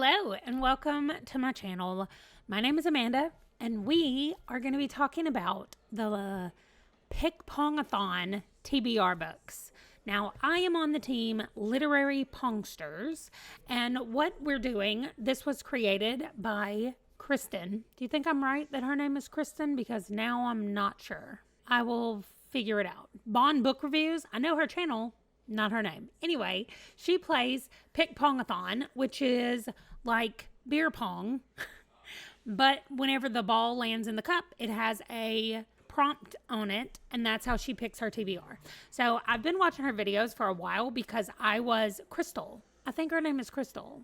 Hello and welcome to my channel. My name is Amanda and we are going to be talking about the PickPong-a-Thon TBR books. Now, I am on the team Literary Pongsters, and what we're doing, this was created by Kristen. Do you think I'm right that her name is Kristen? Because now I'm not sure. I will figure it out. Bond Book Reviews, I know her channel, not her name. Anyway, she plays PickPong-a-Thon, which is like beer pong, but whenever the ball lands in the cup, it has a prompt on it, and that's how she picks her TBR. So I've been watching her videos for a while because I was Crystal. I think her name is Crystal.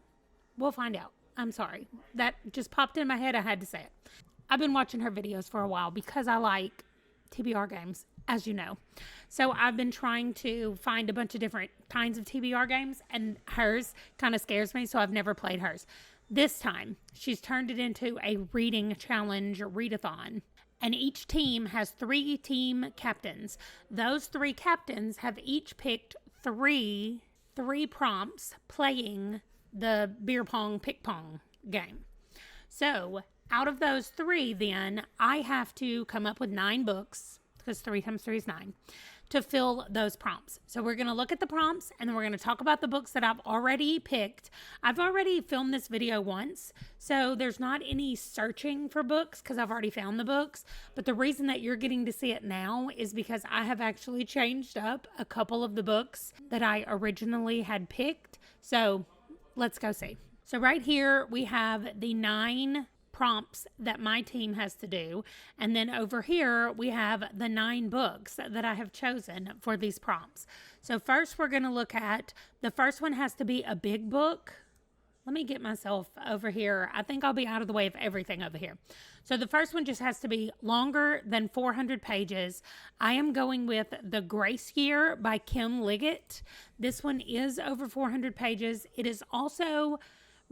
We'll find out. I'm sorry. That just popped in my head. I had to say it. I've been watching her videos for a while because I like TBR games, as you know. So I've been trying to find a bunch of different kinds of TBR games, and hers kind of scares me, so I've never played hers. This time, she's turned it into a reading challenge, readathon. And each team has 3 team captains. Those 3 captains have each picked three prompts playing the beer pong pick pong game. So out of those 3, then I have to come up with 9 books, because 3 times 3 is 9, to fill those prompts. So we're going to look at the prompts, and then we're going to talk about the books that I've already picked. I've already filmed this video once, so there's not any searching for books because I've already found the books. But the reason that you're getting to see it now is because I have actually changed up a couple of the books that I originally had picked. So let's go see. So right here we have the 9 prompts that my team has to do, and then over here we have the 9 books that I have chosen for these prompts. So first we're going to look at, the first one has to be a big book. Let me get myself over here. I think I'll be out of the way of everything over here. So the first one just has to be longer than 400 pages. I am going with The Grace Year by Kim Liggett. This one is over 400 pages. It is also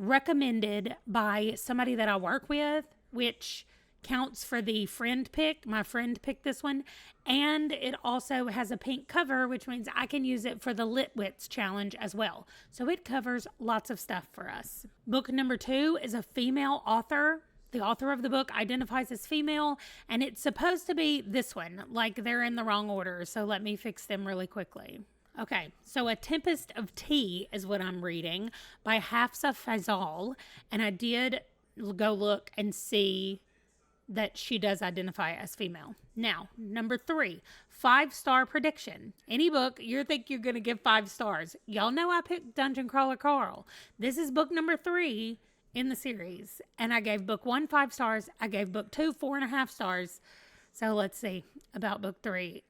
recommended by somebody that I work with, which counts for the friend pick. My friend picked this one, and it also has a pink cover, which means I can use it for the Litwits challenge as well. So it covers lots of stuff for us. Book number 2 is a female author. The author of the book identifies as female, and it's supposed to be this one, like they're in the wrong order. So let me fix them really quickly. Okay, so A Tempest of Tea is what I'm reading by Hafsa Faisal, and I did go look and see that she does identify as female. Now, number 3, 5-star prediction. Any book you think you're going to give 5 stars. Y'all know I picked Dungeon Crawler Carl. This is book number 3 in the series, and I gave book 1 5 stars. I gave book 2 4.5 stars. So let's see about book 3.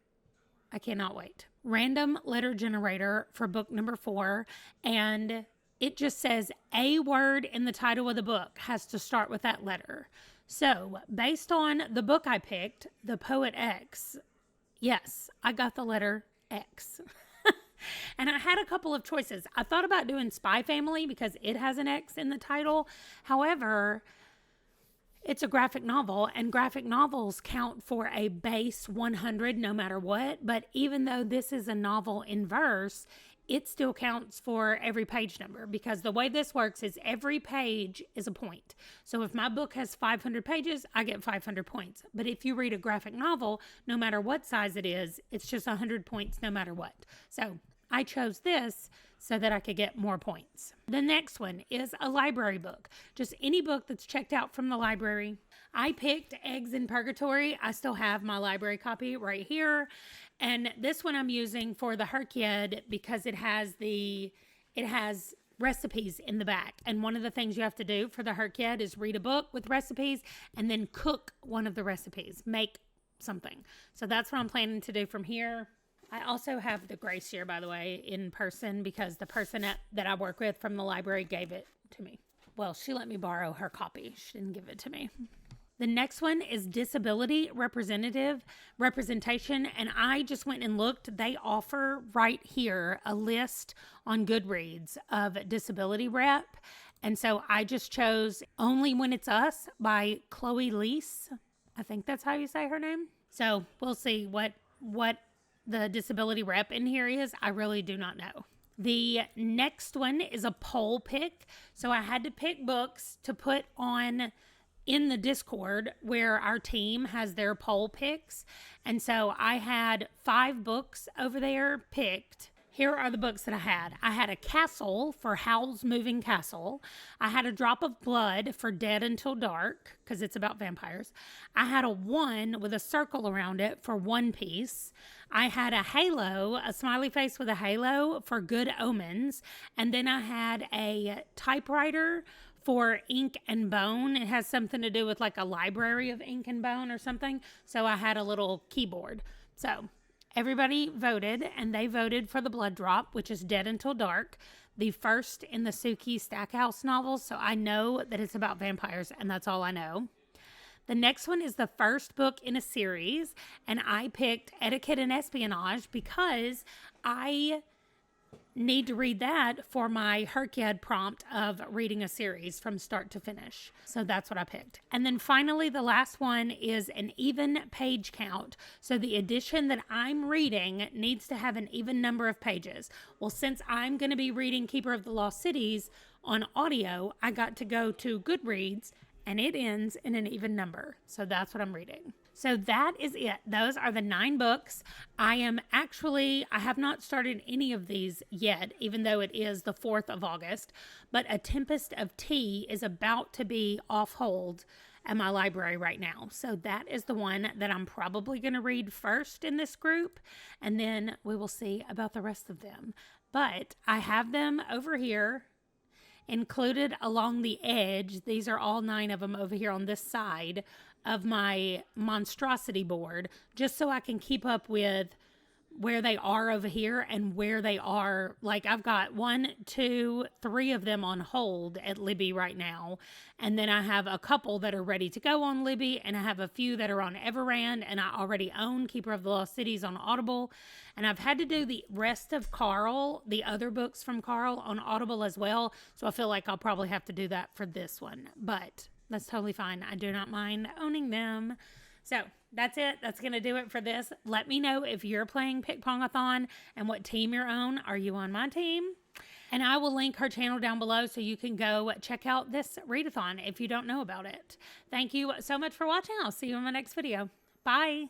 I cannot wait. Random letter generator for book number 4, and it just says a word in the title of the book has to start with that letter. So based on the book I picked, The Poet X, yes, I got the letter X. And I had a couple of choices. I thought about doing Spy Family because it has an X in the title. However, it's a graphic novel, and graphic novels count for a base 100 no matter what. But even though this is a novel in verse, it still counts for every page number, because the way this works is every page is a point. So if my book has 500 pages, I get 500 points. But if you read a graphic novel, no matter what size it is, it's just 100 points no matter what. So I chose this so that I could get more points. The next one is a library book. Just any book that's checked out from the library. I picked Eggs in Purgatory. I still have my library copy right here. And this one I'm using for the Herkiad because it has recipes in the back. And one of the things you have to do for the Herkiad is read a book with recipes and then cook one of the recipes. Make something. So that's what I'm planning to do from here. I also have The Grace Year, by the way, in person because the person that I work with from the library gave it to me. Well, she let me borrow her copy. She didn't give it to me. The next one is Disability Representation, and I just went and looked. They offer right here a list on Goodreads of disability rep, and so I just chose Only When It's Us by Chloe Leese. I think that's how you say her name. So we'll see what the disability rep in here is. I really do not know. The next one is a poll pick. So I had to pick books to put on in the Discord where our team has their poll picks. And so I had 5 books over there picked. Here are the books that I had. I had a Castle for Howl's Moving Castle. I had a Drop of Blood for Dead Until Dark, because it's about vampires. I had a 1 with a circle around it for One Piece. I had a halo, a smiley face with a halo for Good Omens. And then I had a typewriter for Ink and Bone. It has something to do with like a library of ink and bone or something. So I had a little keyboard. So everybody voted, and they voted for the Blood Drop, which is Dead Until Dark, the first in the Suki Stackhouse novels. So I know that it's about vampires, and that's all I know. The next one is the first book in a series, and I picked Etiquette and Espionage because I need to read that for my Herkiad prompt of reading a series from start to finish. So that's what I picked. And then finally, the last one is an even page count. So the edition that I'm reading needs to have an even number of pages. Well, since I'm going to be reading Keeper of the Lost Cities on audio, I got to go to Goodreads, and it ends in an even number. So that's what I'm reading. So that is it. Those are the 9 books. I have not started any of these yet, even though it is the 4th of August. But A Tempest of Tea is about to be off hold at my library right now. So that is the one that I'm probably going to read first in this group. And then we will see about the rest of them. But I have them over here included along the edge. These are all 9 of them over here on this side of my monstrosity board, just so I can keep up with where they are over here and where they are. Like I've got 1, 2, 3 of them on hold at Libby right now. And then I have a couple that are ready to go on Libby, and I have a few that are on Everand, and I already own Keeper of the Lost Cities on Audible. And I've had to do the rest of Carl, the other books from Carl, on Audible as well. So I feel like I'll probably have to do that for this one, but that's totally fine. I do not mind owning them. So that's it. That's going to do it for this. Let me know if you're playing PickPong-a-Thon and what team you're on. Are you on my team? And I will link her channel down below so you can go check out this readathon if you don't know about it. Thank you so much for watching. I'll see you in my next video. Bye.